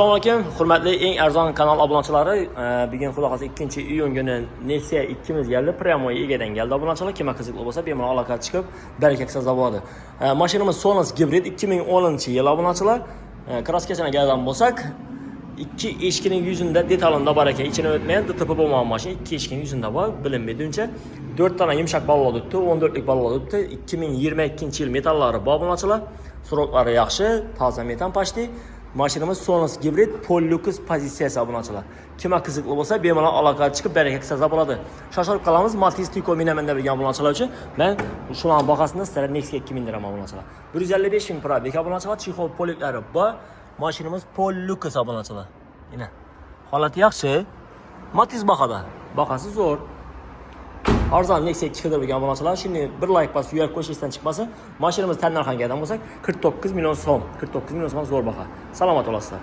Assalomu alaykum, hurmatli eng arzon kanal obunachilari. Bugun xudo xohlasa 2-iyun kuni Nexia 2miz keldi, pryamoy egadan keldi obunachilar. Kim qiziqli bo'lsa, bemalol aloqa chiqib, Barakaksa zavodi. Mashinamiz Sonos Hybrid 2010-yil obunachilar. Kraskasini kelgan bo'lsak, ikki eshikning yuzida detalında bor ekan, ichini o'tmagan, DTP bo'lmagan mashina, ikki eshikning yuzida bor, bilinmaydiuncha 4 dona yumshoq ballon o'tdi, 14lik ballon o'tdi. 2022-yil metallari bor obunachilar. Suroqlari yaxshi, toza metan pashti. Mashinamiz Sonos Hybrid Pollux pozitsiyasi obunachilar. Kim qiziqli bo'lsa, bemalol aloqa chiqib Barakaksa bo'ladi. Shoshilib qolamiz, Matiz Tiko minaman degan obunachilar uchun. Men shularning bahosini sizlarga Nexia 2000 dirham obunachilar. 155 ming probeg obunachilar, chexol poliklari bor. Mashinamiz Pollux obunachilar. Mana holati yaxshi. Matiz bahada. Bahasi zo'r. Arzon Nexia 2 qidirgan obunachilar, shuni bir like bosib uyar qo'shishdan chiqmasa, mashinamiz tan narxiga bo'lsak 49 million so'm. 49 million so'm zo'r baho. Salomat bo'lasizlar.